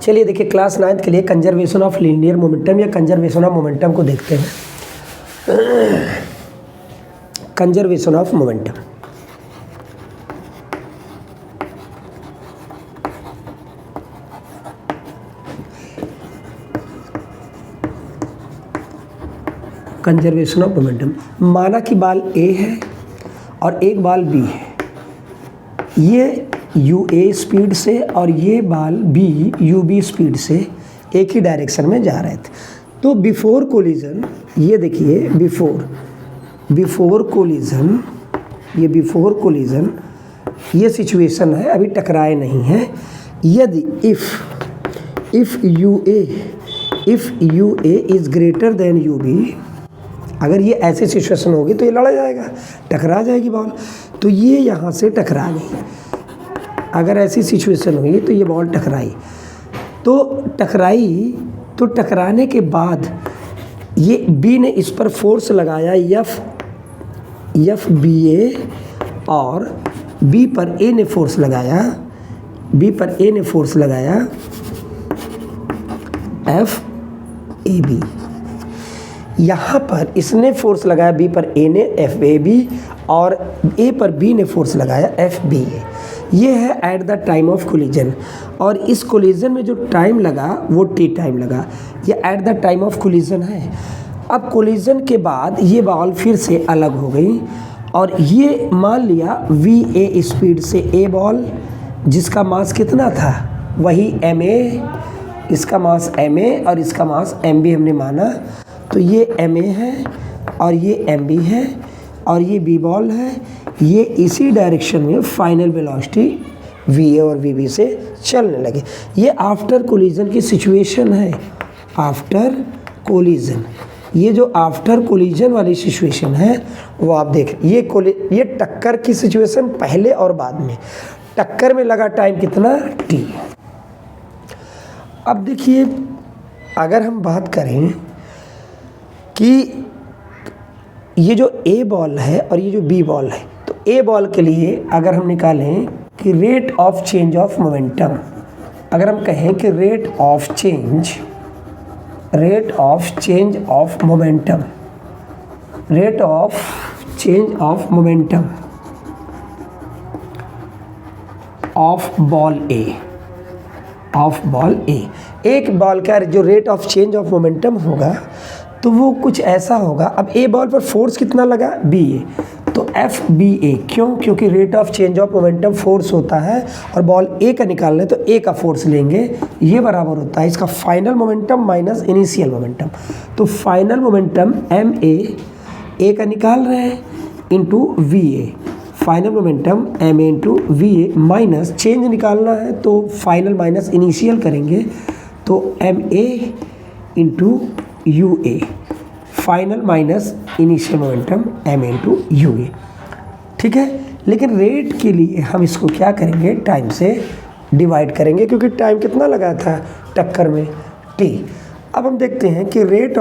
चलिए देखिए class 9th के लिए कंजर्वेशन ऑफ लीनियर मोमेंटम या कंजर्वेशन ऑफ मोमेंटम को देखते हैं। Conservation of momentum, conservation of momentum, माना कि बाल ए है और एक बाल बी है, ये UA स्पीड से और ये बाल B UB स्पीड से एक ही डायरेक्शन में जा रहे थे। तो बिफोर कोलिजन, ये देखिए बिफोर कोलिजन, ये बिफोर कोलिजन ये सिचुएशन है, अभी टकराए नहीं हैं। यदि if UA is greater than UB, अगर ये ऐसी सिचुएशन होगी तो ये लड़ा जाएगा, टकरा जाएगी बॉल। तो ये यहाँ से टकरा गई, अगर ऐसी सिचुएशन हुई तो ये बॉल टकराई, तो टकराने के बाद ये बी ने इस पर फोर्स लगाया FBA और बी पर ए ने फोर्स लगाया FAB। यहाँ पर इसने फोर्स लगाया बी पर ए ने FAB और ए पर बी ने फोर्स लगाया FBA। ये है at the time of collision, और इस कोलिजन में जो टाइम लगा वो T टाइम लगा। ये at the time of collision है। अब कोलिजन के बाद ये बॉल फिर से अलग हो गई और ये मान लिया VA स्पीड से ए बॉल, जिसका मास कितना था वही MA, इसका मास MA और इसका मास MB हमने माना। तो ये MA है और ये MB है और ये B बॉल है। ये इसी डायरेक्शन में फाइनल वेलोसिटी VA और VB से चलने लगे। ये आफ्टर कोलिजन की सिचुएशन है, आफ्टर कोलिजन। ये जो आफ्टर कोलिजन वाली सिचुएशन है वो आप देख, ये टक्कर की सिचुएशन पहले और बाद में। टक्कर में लगा टाइम कितना T। अब देखिए अगर हम बात करें कि ये जो A बॉल है और ये जो B बॉल है, तो A बॉल के लिए अगर हम निकालें कि rate of change of momentum, अगर हम कहें कि rate of change of momentum of ball A, एक बॉल का जो rate of change of momentum होगा तो वो कुछ ऐसा होगा। अब ए बॉल पर फोर्स कितना लगा BA, तो FBA। क्योंकि rate of change of momentum force होता है और बॉल A का निकालना है तो A का फोर्स लेंगे, ये बराबर होता है इसका final momentum minus initial momentum. तो फाइनल मोमेंटम MA A का निकाल रहे हैं into VA, final momentum MA into VA minus change निकालना है तो फाइनल माइनस इनिशियल करेंगे तो MA into UA, final minus initial momentum MA into UA। ठीक है, लेकिन रेट के लिए हम इसको क्या करेंगे, टाइम से डिवाइड करेंगे, क्योंकि टाइम कितना लगा था टक्कर में T। अब हम देखते हैं कि rate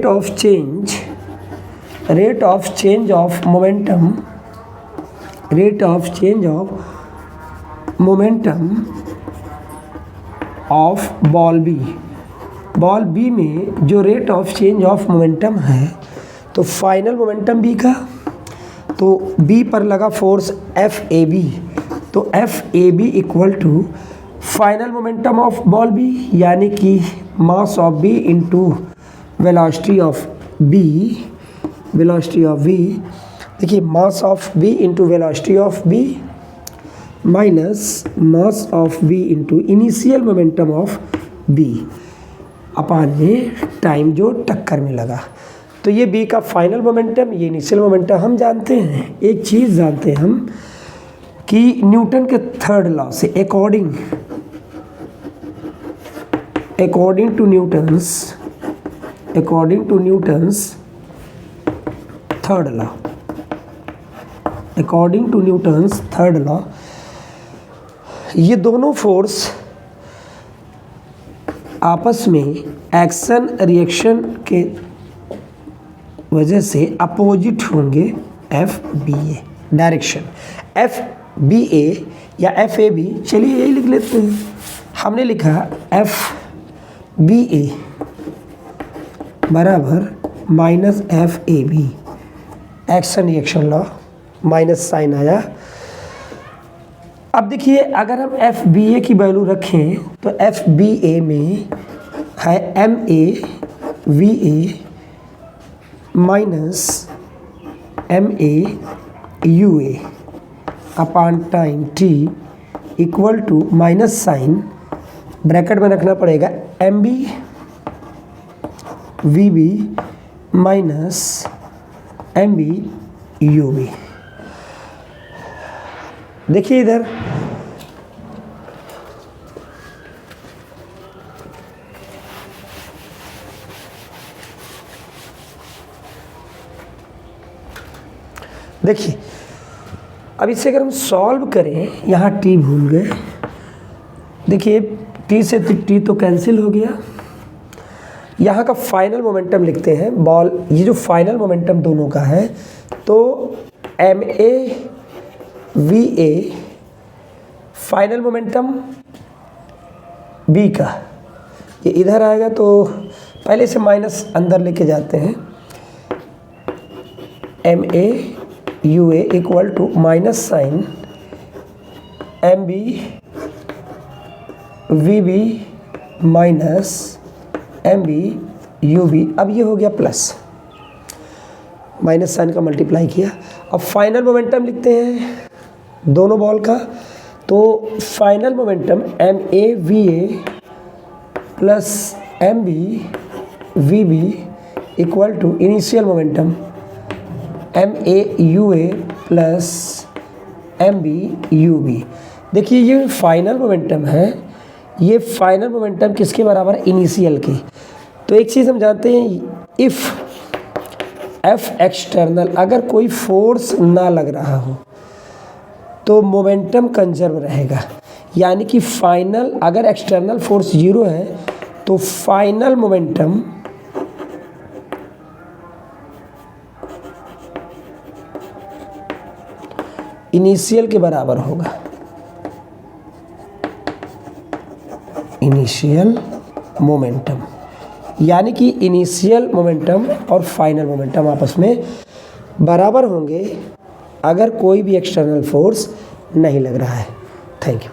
of change of momentum of ball B में जो rate of change of momentum है, तो फाइनल मोमेंटम B का, तो B पर लगा फोर्स FAB, तो FAB equal to final momentum of ball B, यानी कि mass of B into velocity of B। देखिए mass of B into velocity of B minus mass of B into initial momentum of B upon में time जो टक्कर में लगा। तो ये B का फाइनल मोमेंटम, ये इनिशियल मोमेंटम। हम जानते हैं, एक चीज़ जानते हैं हम कि न्यूटन के थर्ड लॉ से according to Newton's third law, ये दोनों फोर्स आपस में एक्शन रिएक्शन के वजह से अपोजिट होंगे FBA डायरेक्शन। FBA या एफ ए बी, चलिए यही लिख लेते हैं। हमने लिखा एफ बी ए बराबर minus F A B, action reaction law, minus sign आया। अब देखिए अगर हम एफ बी ए की वैल्यू रखें तो एफ बी ए में है M A V A minus M A U A upon time T equal to minus sign, bracket में रखना पड़ेगा M B V B minus M B U B. देखिए इधर देखिए, अब इसे अगर हम सॉल्व करें, यहाँ टी भूल गए, देखिए टी से टी तो कैंसिल हो गया। यहाँ का फाइनल मोमेंटम लिखते हैं, बॉल ये जो फाइनल मोमेंटम दोनों का है, तो M A V A final momentum B का, ये इधर आएगा तो पहले से माइनस अंदर लेके जाते हैं, M A U A equal to minus sign M B V B minus M B U B. अब ये हो गया प्लस, माइनस साइन का मल्टीप्लाई किया। अब फाइनल मोमेंटम लिखते हैं दोनों बॉल का, तो final momentum M A V A plus M B V B equal to initial momentum M A U A plus M B U B. देखिए ये फाइनल मोमेंटम है, ये फाइनल मोमेंटम किसके बराबर है? इनिशियल के। तो एक चीज़ हम जानते हैं, इफ़ एफ एक्सटर्नल, अगर कोई फोर्स ना लग रहा हो तो मोमेंटम कंजर्व रहेगा, यानी कि फाइनल अगर एक्सटर्नल फोर्स 0 है तो फाइनल मोमेंटम इनिशियल के बराबर होगा। इनिशियल मोमेंटम, यानी कि इनिशियल मोमेंटम और फाइनल मोमेंटम आपस में बराबर होंगे अगर कोई भी एक्सटर्नल फोर्स नहीं लग रहा है। Thank you.